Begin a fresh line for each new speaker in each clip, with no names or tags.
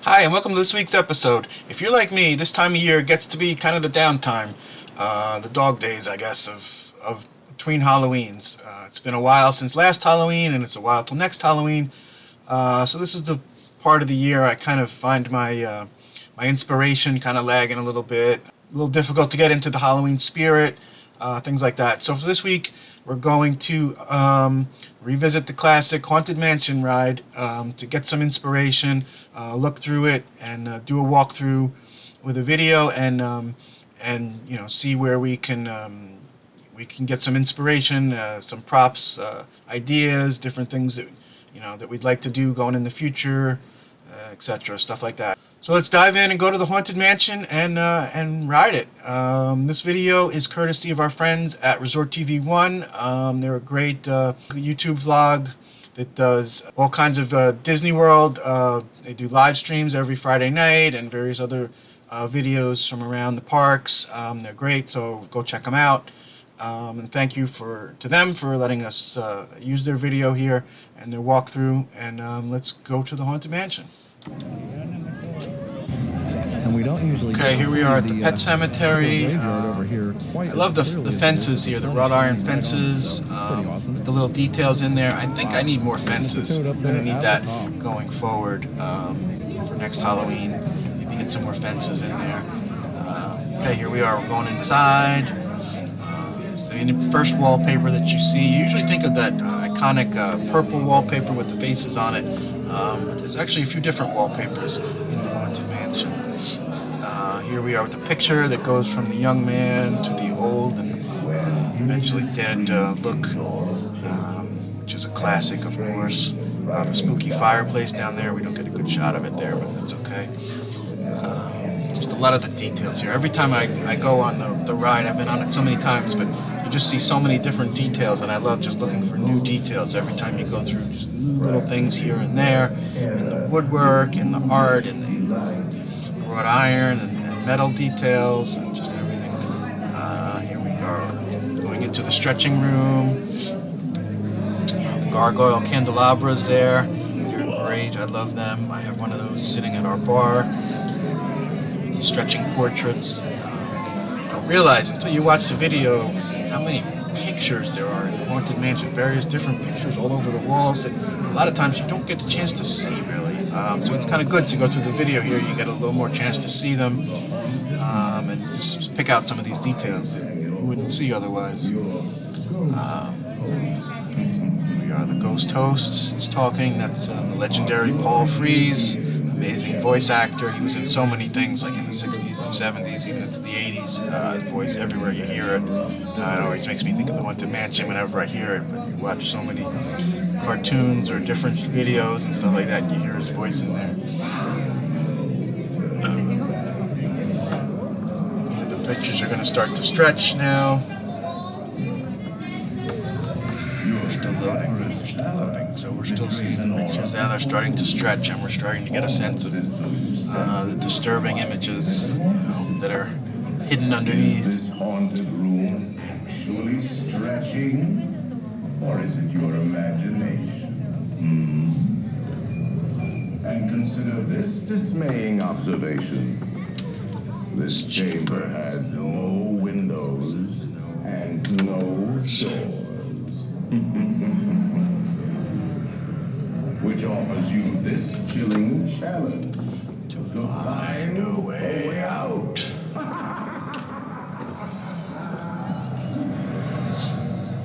Hi, and welcome to this week's episode. If you're like me, this time of year gets to be kind of the downtime, the dog days, I guess, of between Halloweens. It's been a while since last Halloween, and it's a while till next Halloween. So this is the part of the year I kind of find my inspiration kind of lagging a little bit. A little difficult to get into the Halloween spirit, things like that. So for this week, we're going to revisit the classic Haunted Mansion ride to get some inspiration, look through it, and do a walkthrough with a video, and see where we can get some inspiration, some props, ideas, different things that that we'd like to do going in the future, etc. Stuff like that. So let's dive in and go to the Haunted Mansion and ride it. This video is courtesy of our friends at Resort TV 1. They're a great YouTube vlog that does all kinds of DisneyWorld. They do live streams every Friday night and various other videos from around the parks. They're great, so go check them out. And thank you to them for letting us use their video here and their walkthrough. And let's go to the Haunted Mansion.
And we don't usually
okay, here we are at the Pet Cemetery.
Over here
I love the fences here, the wrought iron fences,
awesome.
the little details in there. I think I need more fences. I'm going to need that going forward for next Halloween. Maybe get some more fences in there. Okay, here we are. We're going inside. It's the first wallpaper that you see. You usually think of that iconic purple wallpaper with the faces on it. But there's actually a few different wallpapers in the Haunted Mansion. Here we are with the picture that goes from the young man to the old and eventually dead look, which is a classic, of course. The spooky fireplace down there. We don't get a good shot of it there, but that's okay. Just a lot of the details here. Every time I go on the ride, I've been on it so many times, but you just see so many different details, and I love just looking for new details every time you go through. Just little things here and there, in the woodwork, in the art, in the wrought iron, and metal details, and just everything. Here we go, going into the stretching room. The gargoyle candelabras there. They're great. I love them. I have one of those sitting at our bar. The stretching portraits. I don't realize until you watch the video how many pictures there are in the Haunted Mansion. Various different pictures all over the walls that a lot of times you don't get the chance to see, really. So it's kind of good to go through the video here. You get a little more chance to see them and just pick out some of these details that you wouldn't see otherwise. Here we are, the ghost host is talking. That's the legendary Paul Frees, amazing voice actor. He was in so many things, like in the 60s and 70s, even into the 80s. Voice everywhere you hear it. It always makes me think of the Haunted Mansion whenever I hear it, but you watch so many cartoons or different videos and stuff like that, and you hear his voice in there. The pictures are going to start to stretch now. We're still loading, so we're still seeing the pictures now. They're starting to stretch, and we're starting to get a sense of the disturbing images that are hidden underneath.
This haunted room actually stretching? Or is it your imagination? And consider this dismaying observation. This chamber has no windows and no doors. Which offers you this chilling challenge to find a way out.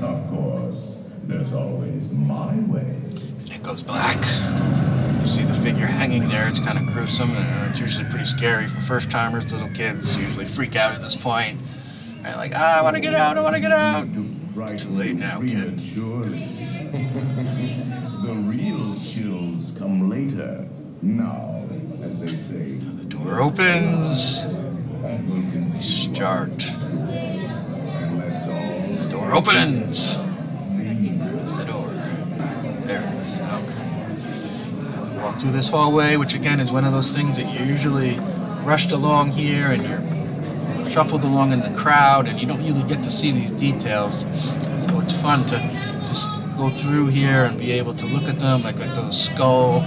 Of course, there's always my way.
And it goes black. You see the figure hanging there. It's kind of gruesome. It's usually pretty scary for first-timers. Little kids usually freak out at this point. They're like, I want to get out, I want to get out. It's too late now, kid.
The real chills come later. Now, as they say.
The door opens. We start. The door opens. There's the door. There it is. Okay. Walk through this hallway, which again is one of those things that you're usually rushed along here and you're shuffled along in the crowd and you don't really get to see these details. So it's fun to just go through here and be able to look at them, like those skull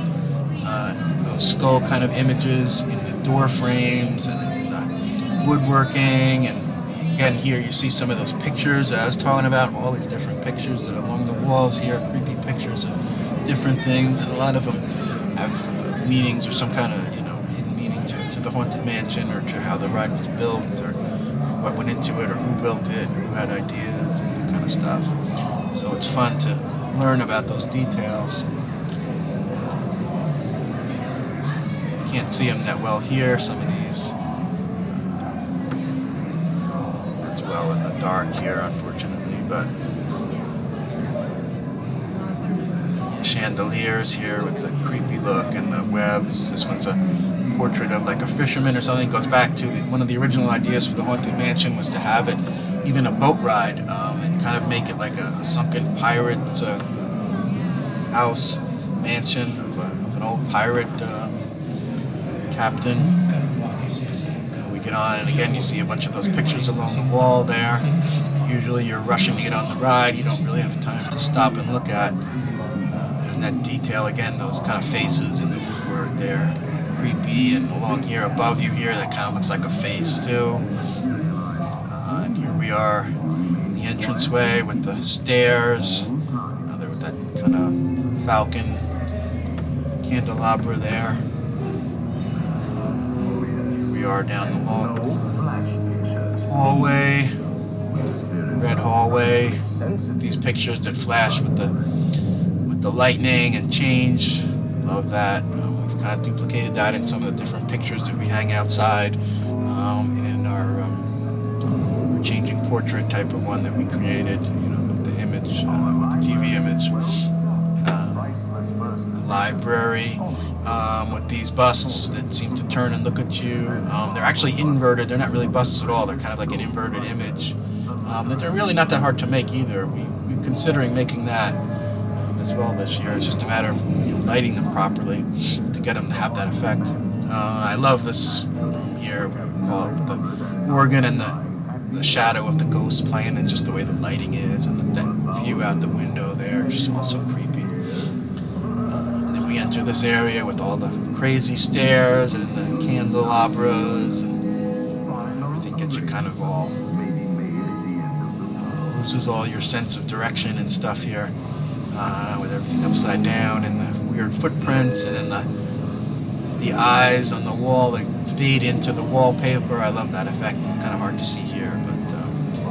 those skull kind of images in the door frames and in the woodworking. And again, here you see some of those pictures that I was talking about, all these different pictures that are along the walls here, creepy pictures of different things, and a lot of them have meanings or some kind of, hidden meaning to the Haunted Mansion, or to how the ride was built, or what went into it, or who built it, who had ideas, and that kind of stuff. So it's fun to learn about those details. Can't see them that well here, some of these as well in the dark here, unfortunately, but chandeliers here with the creepy look and the webs. This one's a portrait of like a fisherman or something. It goes back to one of the original ideas for the Haunted Mansion was to have it even a boat ride, and kind of make it like a sunken pirate house, mansion of an old pirate captain. We get on, and again you see a bunch of those pictures along the wall there. Usually you're rushing to get on the ride, you don't really have time to stop and look at. And that detail, again, those kind of faces in the woodwork there, creepy. And along here above you here, that kind of looks like a face too. And here we are in the entranceway with the stairs, there with that kind of falcon candelabra there. We are down the long hallway, red hallway, with these pictures that flash with the lightning and change. Love that. We've kind of duplicated that in some of the different pictures that we hang outside, and in our changing portrait type of one that we created, with the image, with the TV image. Library with these busts that seem to turn and look at you. They're actually inverted. They're not really busts at all. They're kind of like an inverted image. They're really not that hard to make either. We're considering making that as well this year. It's just a matter of lighting them properly to get them to have that effect. I love this room here. We call it with the organ and the shadow of the ghost playing, and just the way the lighting is, and the view out the window there, just also creepy. We enter this area with all the crazy stairs and the candelabras, and everything gets you kind of all loses all your sense of direction and stuff here, with everything upside down and the weird footprints, and then the eyes on the wall that fade into the wallpaper. I love that effect. It's kind of hard to see here, but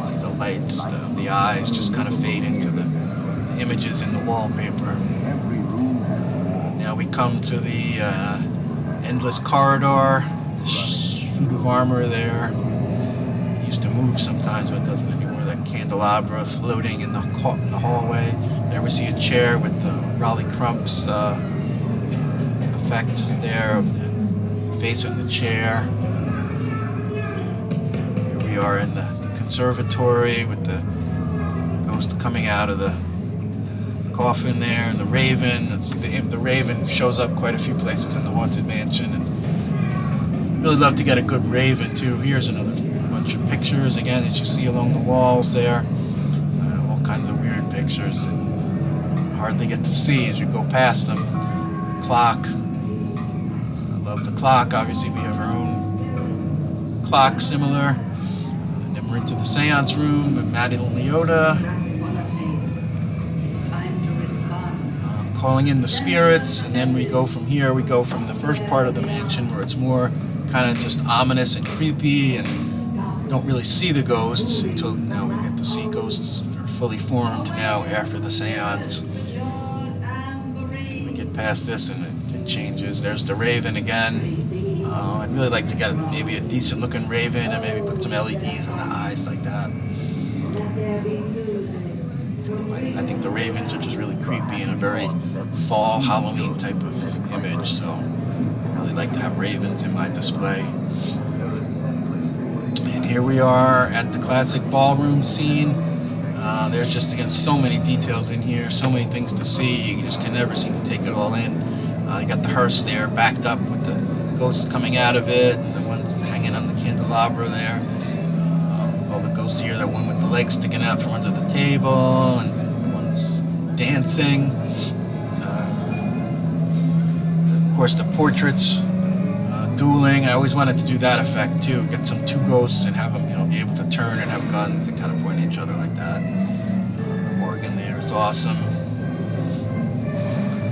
see the lights, the eyes just kind of fade into the images in the wallpaper. Now we come to the endless corridor, the suit of armor there. It used to move sometimes, but it doesn't anymore. That candelabra floating in the hallway. There we see a chair with the Raleigh Crumps effect there of the face of the chair. Here we are in the conservatory with the ghost coming out of the coffin there, and the raven. The raven shows up quite a few places in the Haunted Mansion, and really love to get a good raven too. Here's another bunch of pictures again that you see along the walls there. All kinds of weird pictures that you hardly get to see as you go past them. Clock. I love the clock. Obviously we have our own clock similar. And then we're into the seance room with Maddie and Leota. Calling in the spirits, and then we go from here. We go from the first part of the mansion where it's more kind of just ominous and creepy, and don't really see the ghosts until now. We get to see ghosts that are fully formed now after the seance. We get past this and it changes. There's the raven again. I'd really like to get maybe a decent looking raven and maybe put some LEDs on the eyes like that. I think the ravens are just really creepy in a very fall Halloween type of image, so I really like to have ravens in my display. And here we are at the classic ballroom scene. There's just, again, so many details in here, so many things to see. You just can never seem to take it all in. You got the hearse there backed up with the ghosts coming out of it, and the ones hanging on the candelabra there. All the ghosts here, that one with the legs sticking out from under the table, and the one's dancing. Of course, the portraits, dueling. I always wanted to do that effect too. Get two ghosts and have them, be able to turn and have guns and kind of point at each other like that. The organ there is awesome.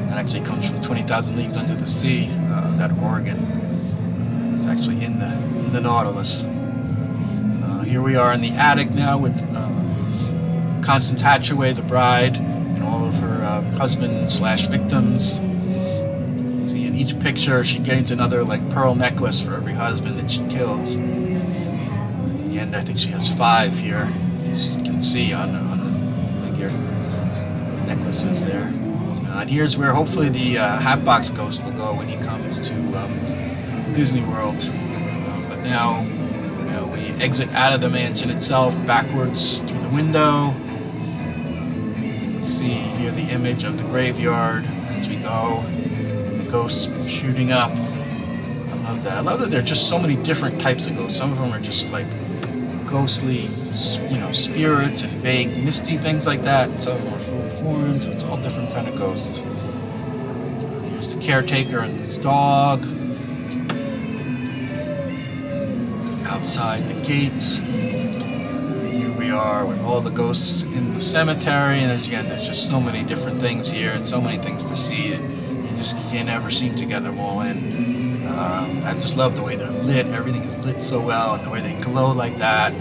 That actually comes from 20,000 Leagues Under the Sea. That organ is actually in the Nautilus. Here we are in the attic now with Constance Hatchaway, the bride, and all of her husband/victims. See, in each picture, she gains another pearl necklace for every husband that she kills. In the end, I think she has 5 here. You can see on the figure necklaces there. And here's where hopefully the Hatbox Ghost will go when he comes to Disney World. But now, we exit out of the mansion itself, backwards through the window. You see here the image of the graveyard as we go, and the ghosts shooting up. I love that. I love that there are just so many different types of ghosts. Some of them are just ghostly, spirits and vague, misty things like that. Some of them are full of horns, so it's all different kind of ghosts. Here's the caretaker and his dog. Outside the gates. Here we are with all the ghosts in the cemetery, and there's just so many different things here and so many things to see. You just can't ever seem to get them all in. I just love the way they're lit. Everything is lit so well, and the way they glow like that.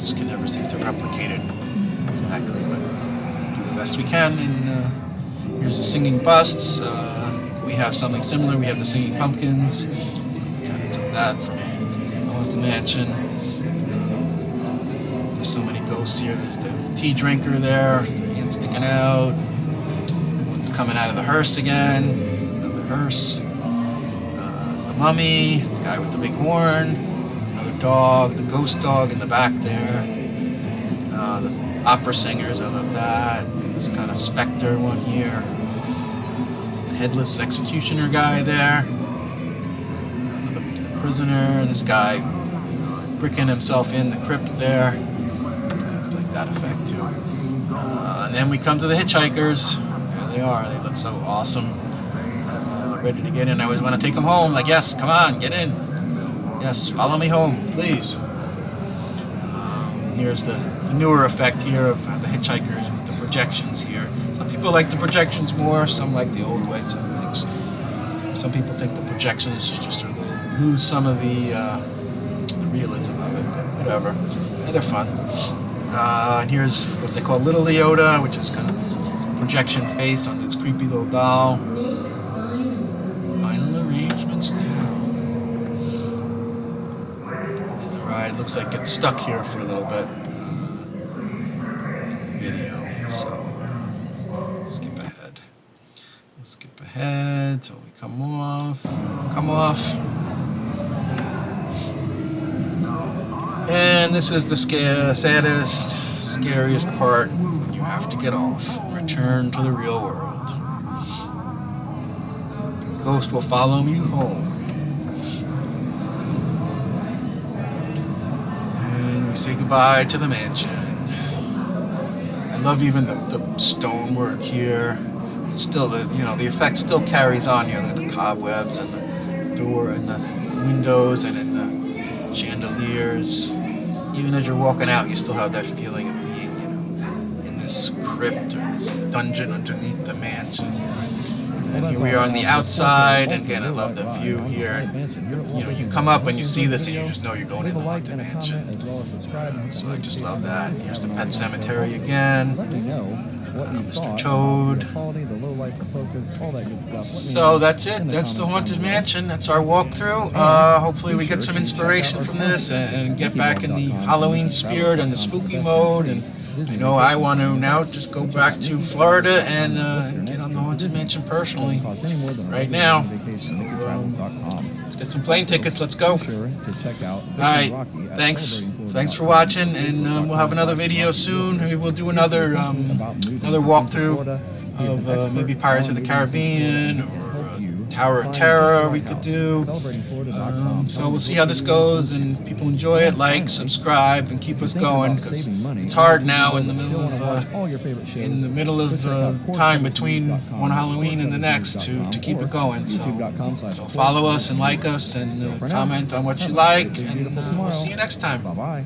Just can never seem to replicate it exactly, but do the best we can. And here's the singing busts. We have something similar. We have the singing pumpkins. So we kind of took that from the mansion. There's so many ghosts here. There's the tea drinker there, the hand sticking out. One's coming out of the hearse again. Another hearse. The mummy, the guy with the big horn. Another dog, the ghost dog in the back there. The opera singers, I love that. This kind of specter one here. The headless executioner guy there. The prisoner, this guy bricking himself in the crypt there. It's like that effect too. And then we come to the hitchhikers. There they are. They look so awesome. Ready to get in. I always want to take them home. Yes, come on, get in. Yes, follow me home, please. Here's the newer effect here of the hitchhikers with the projections here. Some people like the projections more. Some like the old way. Some people think the projections just lose some of the realism of it, but whatever. Yeah, they're fun. And here's what they call Little Leota, which is kind of this projection face on this creepy little doll. Final arrangements now. And the ride looks like it's stuck here for a little bit in the video, so skip ahead. Let's skip ahead till we come off. And this is the saddest, scariest part when you have to get off and return to the real world. Your ghost will follow you home. And we say goodbye to the mansion. I love even the stonework here. It's still the effect still carries on here. The cobwebs and the door and the windows and in the chandeliers. Even as you're walking out, you still have that feeling of being, in this crypt or this dungeon underneath the mansion. And here we are on the outside, and again, I love the view here. And, you come up and you see this, and you just know you're going in the haunted mansion. So I just love that. Here's the pet cemetery again. Mr. Toad. So that's it. That's the Haunted Mansion. That's our walkthrough. Hopefully we get some inspiration from this and get back in the Halloween spirit and the spooky mode. And I know I want to now just go back to Florida and get on the Haunted Mansion personally right now. So, let's get some plane tickets. Let's go. All right. Thanks for watching, and we'll have another video soon. Maybe we'll do another walkthrough of maybe Pirates of the Caribbean or Tower of Terror we could do. So we'll see how this goes, and people enjoy it, like, subscribe, and keep us going, because it's hard now in the middle of time between one Halloween and the next to keep it going. So follow us and like us, and comment on what you like, and we'll see you next time.
Bye-bye.